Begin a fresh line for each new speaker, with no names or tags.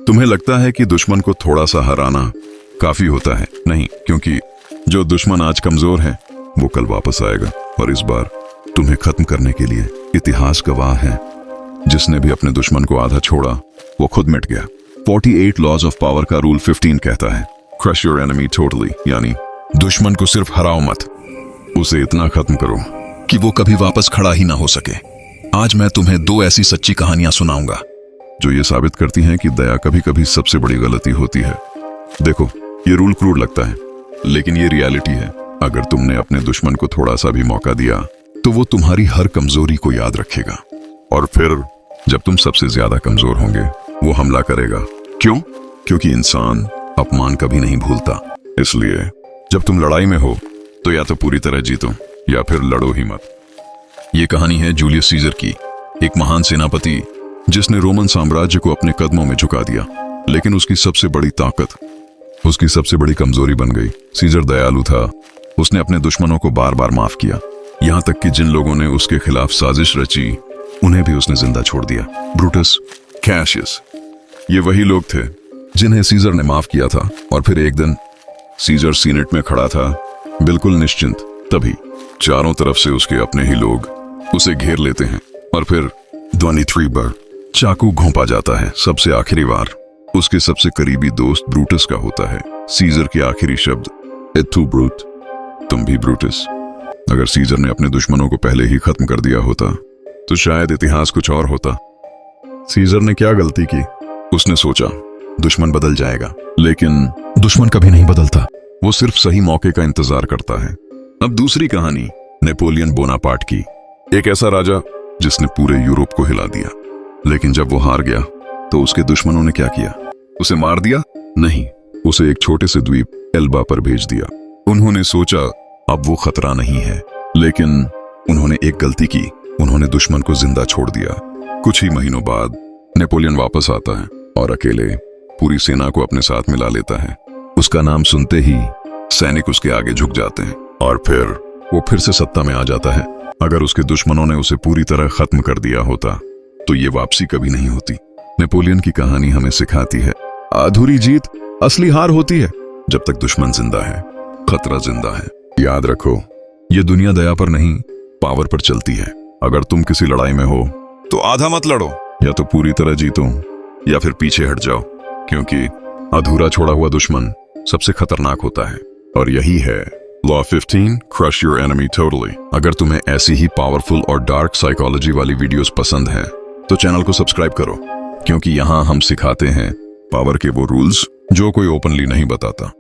तुम्हें लगता है कि दुश्मन को थोड़ा सा हराना काफी होता है? नहीं, क्योंकि जो दुश्मन आज कमजोर है वो कल वापस आएगा, और इस बार तुम्हें खत्म करने के लिए इतिहास गवाह है। जिसने भी अपने दुश्मन को आधा छोड़ा वो खुद मिट गया। 48 लॉज ऑफ पावर का रूल 15 कहता है, क्रश योर एनिमी टोटली, यानी दुश्मन को सिर्फ हराओ मत, उसे इतना खत्म करो कि वो कभी वापस खड़ा ही ना हो सके। आज मैं तुम्हें 2 ऐसी सच्ची कहानियां सुनाऊंगा जो ये साबित करती हैं कि दया कभी कभी सबसे बड़ी गलती होती है। देखो, ये रूल क्रूर लगता है, लेकिन ये रियलिटी है। अगर तुमने अपने दुश्मन को थोड़ा सा भी मौका दिया तो वो तुम्हारी हर कमजोरी को याद रखेगा, और फिर जब तुम सबसे ज्यादा कमजोर होंगे वो हमला करेगा। क्यों? क्योंकि इंसान अपमान कभी नहीं भूलता। इसलिए जब तुम लड़ाई में हो तो या तो पूरी तरह जीतो या फिर लड़ो ही मत। ये कहानी है जूलियस सीजर की, एक महान सेनापति जिसने रोमन साम्राज्य को अपने कदमों में झुका दिया, लेकिन उसकी सबसे बड़ी ताकत उसकी सबसे बड़ी कमजोरी बन गई। सीजर दयालु था, उसने अपने दुश्मनों को बार बार माफ किया, यहां तक कि जिन लोगों ने उसके खिलाफ साजिश रची उन्हें भी उसने जिंदा छोड़ दिया। ब्रूटस, कैशियस, ये वही लोग थे जिन्हें सीजर ने माफ किया था। और फिर एक दिन सीजर सीनेट में खड़ा था, बिल्कुल निश्चिंत। तभी चारों तरफ से उसके अपने ही लोग उसे घेर लेते हैं, और फिर ध्वनि 3 बार चाकू घोंपा जाता है। सबसे आखिरी बार उसके सबसे करीबी दोस्त ब्रूटस का होता है। सीजर के आखिरी शब्द, एट टू ब्रूट, तुम भी ब्रूटस। अगर सीजर ने अपने दुश्मनों को पहले ही खत्म कर दिया होता तो शायद इतिहास कुछ और होता। सीजर ने क्या गलती की? उसने सोचा दुश्मन बदल जाएगा, लेकिन दुश्मन कभी नहीं बदलता, वो सिर्फ सही मौके का इंतजार करता है। अब दूसरी कहानी नेपोलियन बोनापार्ट की, एक ऐसा राजा जिसने पूरे यूरोप को हिला दिया, लेकिन जब वो हार गया तो उसके दुश्मनों ने क्या किया? उसे मार दिया? नहीं, उसे एक छोटे से द्वीप एल्बा पर भेज दिया। उन्होंने सोचा अब वो खतरा नहीं है, लेकिन उन्होंने एक गलती की, उन्होंने दुश्मन को जिंदा छोड़ दिया। कुछ ही महीनों बाद नेपोलियन वापस आता है और अकेले पूरी सेना को अपने साथ मिला लेता है। उसका नाम सुनते ही सैनिक उसके आगे झुक जाते हैं, और फिर वो फिर से सत्ता में आ जाता है। अगर उसके दुश्मनों ने उसे पूरी तरह खत्म कर दिया होता तो ये वापसी कभी नहीं होती। नेपोलियन की कहानी हमें सिखाती है, अधूरी जीत असली हार होती है। जब तक दुश्मन जिंदा है, खतरा जिंदा है। याद रखो, ये दुनिया दया पर नहीं, पावर पर चलती है। अगर तुम किसी लड़ाई में हो तो आधा मत लड़ो, या तो पूरी तरह जीतो या फिर पीछे हट जाओ, क्योंकि अधूरा छोड़ा हुआ दुश्मन सबसे खतरनाक होता है। और यही है law 15, crush your enemy totally. अगर तुम्हें ऐसी ही पावरफुल और डार्क साइकोलॉजी वाली वीडियोस पसंद हैं तो चैनल को सब्सक्राइब करो, क्योंकि यहाँ हम सिखाते हैं पावर के वो रूल्स जो कोई ओपनली नहीं बताता।